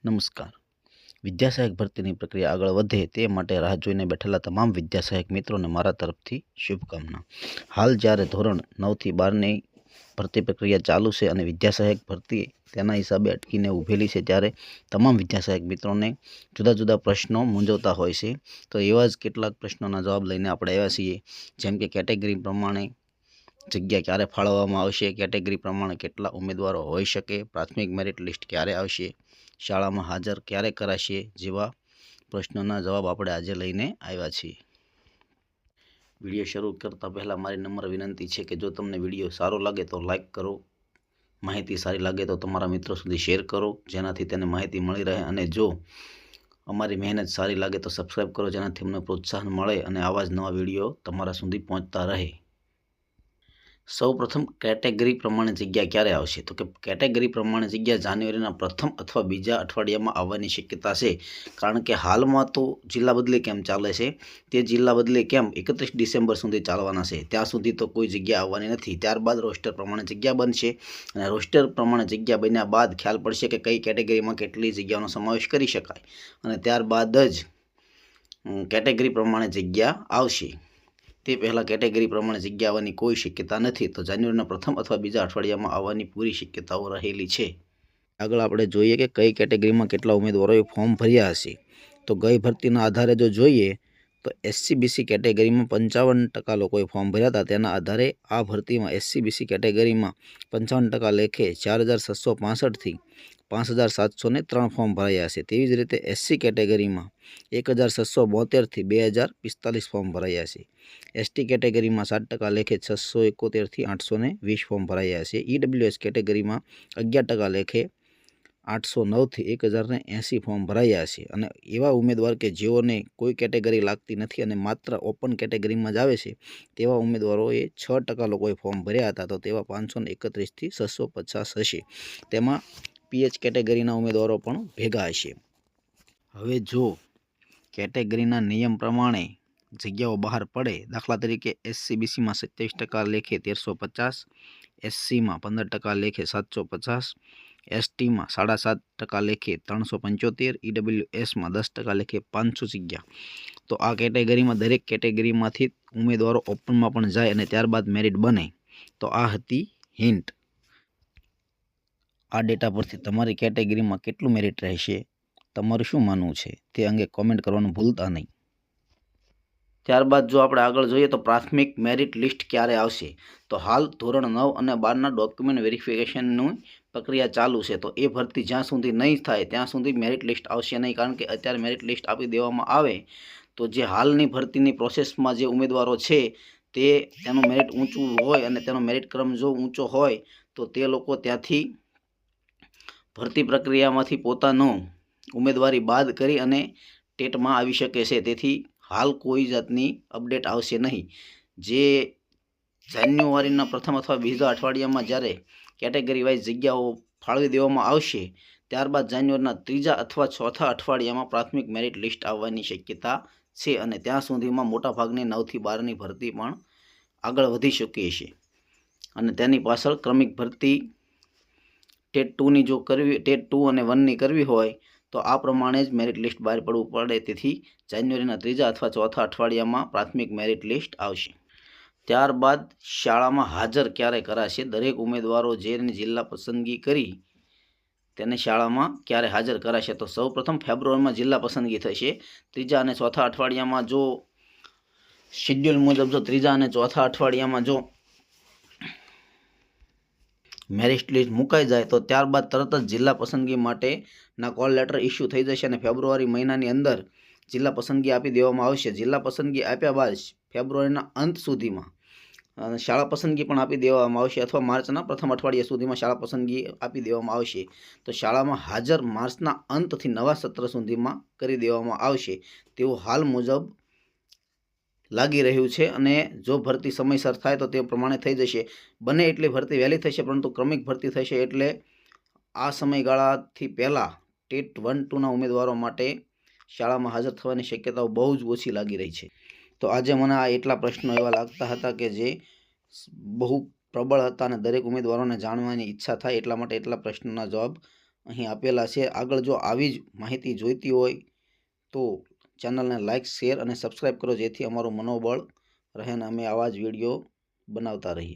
નમસ્કાર. વિદ્યા સહાયક ભરતીની પ્રક્રિયા આગળ વધે તે માટે રાહ જોઈને બેઠેલા તમામ વિદ્યા સહાયક મિત્રોને મારા તરફથી શુભકામના. હાલ જ્યારે ધોરણ 9થી 12ની ભરતી પ્રક્રિયા ચાલુ છે અને વિદ્યા સહાયક ભરતી તેના હિસાબે અટકીને ઊભેલી છે, ત્યારે તમામ વિદ્યા સહાયક મિત્રોને જુદા જુદા પ્રશ્નો મૂંઝવતા હોય છે. તો એવા જ કેટલાક પ્રશ્નોના જવાબ લઈને આપણે આવ્યા છીએ. જેમ કે કેટેગરી પ્રમાણે જગ્યા ક્યારે ફાળવવામાં આવશે, કેટેગરી પ્રમાણે કેટલા ઉમેદવારો હોઈ શકે, પ્રાથમિક મેરિટ લિસ્ટ ક્યારે આવશે, શાળામાં હાજર ક્યારે કરાશે જેવા પ્રશ્નોના જવાબ આપણે આજે લઈને આવ્યા છીએ. વિડીયો શરૂ કરતાં પહેલાં મારી નમ્ર વિનંતી છે કે જો તમને વિડીયો સારો લાગે તો લાઈક કરો, માહિતી સારી લાગે તો તમારા મિત્રો સુધી શેર કરો જેનાથી તેને માહિતી મળી રહે, અને જો અમારી મહેનત સારી લાગે તો સબસ્ક્રાઈબ કરો જેનાથી અમને પ્રોત્સાહન મળે અને આવા જ નવા વિડીયો તમારા સુધી પહોંચતા રહે. સૌપ્રથમ કેટેગરી પ્રમાણે જગ્યા ક્યારે આવશે? તો કે કેટેગરી પ્રમાણે જગ્યા જાન્યુઆરીના પ્રથમ અથવા બીજા અઠવાડિયામાં આવવાની શક્યતા છે. કારણ કે હાલમાં તો જિલ્લા બદલી કેમ્પ ચાલે છે, તે જિલ્લા બદલી કેમ્પ 31 ડિસેમ્બર સુધી ચાલવાના છે. ત્યાં સુધી તો કોઈ જગ્યા આવવાની નથી. ત્યારબાદ રોસ્ટર પ્રમાણે જગ્યા બનશે અને રોસ્ટર પ્રમાણે જગ્યા બન્યા બાદ ખ્યાલ પડશે કે કઈ કેટેગરીમાં કેટલી જગ્યાનો સમાવેશ કરી શકાય, અને ત્યારબાદ જ કેટેગરી પ્રમાણે જગ્યા આવશે. તે પહેલાં કેટેગરી પ્રમાણે જગ્યા આવવાની કોઈ શક્યતા નથી. તો જાન્યુઆરીના પ્રથમ અથવા બીજા અઠવાડિયામાં આવવાની પૂરી શક્યતાઓ રહેલી છે. આગળ આપણે જોઈએ કે કઈ કેટેગરીમાં કેટલા ઉમેદવારોએ ફોર્મ ભર્યા હશે. તો ગઈ ભરતીના આધારે જો જોઈએ તો SC/BC કેટેગરીમાં 55% લોકોએ ફોર્મ ભર્યા હતા. તેના આધારે આ ભરતીમાં SC/BC કેટેગરીમાં 55% લેખે 4765થી 5703 ફોર્મ ભરાયા હશે. તેવી જ રીતે SC કેટેગરીમાં 1672થી 2045 ફોર્મ ભરાયા છે. ST કેટેગરીમાં 7% લેખે 671થી 820 ફોર્મ ભરાયા છે. EWS કેટેગરીમાં 11% લેખે 809થી 1080 ફોર્મ ભરાયા છે. અને એવા ઉમેદવાર કે જેઓને કોઈ કેટેગરી લાગતી નથી અને માત્ર ઓપન કેટેગરીમાં જ આવે છે, તેવા ઉમેદવારોએ 6% લોકોએ ફોર્મ ભર્યા હતા. તો તેવા 531થી 650 હશે. તેમાં PH કેટેગરીના ઉમેદવારો પણ ભેગા હશે. હવે જો કેટેગરીના નિયમ પ્રમાણે જગ્યાઓ બહાર પડે, દાખલા તરીકે SC/BCમાં 27% લેખે 1350, SCમાં 15% લેખે 750, STમાં 7.5% લેખે 375, EWSમાં 10% લેખે 500 જગ્યા. તો આ કેટેગરીમાં દરેક કેટેગરીમાંથી ઉમેદવારો ઓપનમાં પણ જાય અને ત્યારબાદ મેરિટ બને. તો આ હતી હિન્ટ. આ ડેટા પરથી તમારી કેટેગરીમાં કેટલું મેરિટ રહેશે, તમારું શું માનવું છે તે અંગે કોમેન્ટ કરવાનું ભૂલતા નહીં. ત્યારબાદ જો આપણે આગળ જોઈએ તો પ્રાથમિક મેરિટ લિસ્ટ ક્યારે આવશે? તો હાલ ધોરણ 9 અને 12ના ડોક્યુમેન્ટ વેરિફિકેશનની પ્રક્રિયા ચાલુ છે. તો એ ભરતી જ્યાં સુધી નહીં થાય ત્યાં સુધી મેરિટ લિસ્ટ આવશે નહીં. કારણ કે અત્યારે મેરિટ લિસ્ટ આપી દેવામાં આવે તો જે હાલની ભરતીની પ્રોસેસમાં જે ઉમેદવારો છે તેનું મેરિટ ઊંચું હોય અને તેનો મેરિટ ક્રમ જો ઊંચો હોય તો તે લોકો ત્યાંથી ભરતી પ્રક્રિયામાંથી પોતાનો ઉમેદવારી બાદ કરી અને ટેટમાં આવી શકે છે. તેથી હાલ કોઈ જાતની અપડેટ આવશે નહીં. જે જાન્યુઆરીના પ્રથમ અથવા બીજા અઠવાડિયામાં જ્યારે કેટેગરી વાઇઝ જગ્યાઓ ફાળવી દેવામાં આવશે, ત્યારબાદ જાન્યુઆરીના ત્રીજા અથવા ચોથા અઠવાડિયામાં પ્રાથમિક મેરિટ લિસ્ટ આવવાની શક્યતા છે. અને ત્યાં સુધીમાં મોટાભાગની 9થી 12ની ભરતી પણ આગળ વધી શકે છે. અને તેની પાછળ ક્રમિક ભરતી ટેટ 2ની જો કરવી, ટેટ 2 અને 1ની કરવી હોય તો આ પ્રમાણે જ મેરિટ લિસ્ટ બહાર પડવું પડે. તેથી જાન્યુઆરીના ત્રીજા અથવા ચોથા અઠવાડિયામાં પ્રાથમિક મેરિટ લિસ્ટ આવશે. ત્યારબાદ શાળામાં હાજર ક્યારે કરાશે? દરેક ઉમેદવારો જેની જિલ્લા પસંદગી કરી તેને શાળામાં ક્યારે હાજર કરાશે? તો સૌપ્રથમ ફેબ્રુઆરીમાં જિલ્લા પસંદગી થશે. ત્રીજા અને ચોથા અઠવાડિયામાં જો શેડ્યુલ મુજબ જો ત્રીજા અને ચોથા અઠવાડિયામાં જો મેરિટ લિસ્ટ મુકાઈ જાય તો ત્યારબાદ તરત જ જિલ્લા પસંદગી માટેના કોલ લેટર ઇસ્યુ થઈ જશે અને ફેબ્રુઆરી મહિનાની અંદર જિલ્લા પસંદગી આપી દેવામાં આવશે. જિલ્લા પસંદગી આપ્યા બાદ ફેબ્રુઆરીના અંત સુધીમાં શાળા પસંદગી પણ આપી દેવામાં આવશે, અથવા માર્ચના પ્રથમ અઠવાડિયા સુધીમાં શાળા પસંદગી આપી દેવામાં આવશે. તો શાળામાં હાજર માર્ચના અંતથી નવા સત્ર સુધીમાં કરી દેવામાં આવશે તેવું હાલ મુજબ લાગી રહ્યું છે. અને જો ભરતી સમયસર થાય તો તે પ્રમાણે થઈ જશે. બને એટલી ભરતી વહેલી થશે, પરંતુ ક્રમિક ભરતી થશે એટલે આ સમયગાળાથી પહેલાં ટેટ 1-2ના ઉમેદવારો માટે શાળામાં હાજર થવાની શક્યતાઓ બહુ જ ઓછી લાગી રહી છે. તો આજે મને આ એટલા પ્રશ્નો એવા લાગતા હતા કે જે બહુ પ્રબળ હતા અને દરેક ઉમેદવારોને જાણવાની ઈચ્છા થાય, એટલા માટે એટલા પ્રશ્નોના જવાબ અહીં આપેલા છે। આગળ જો આવી જ માહિતી જોઈતી હોય તો ચેનલને લાઇક, શેર અને સબસ્ક્રાઈબ કરો, જેથી અમારું મનોબળ રહે અને અમે આવા જ વિડીયો બનાવતા રહીએ।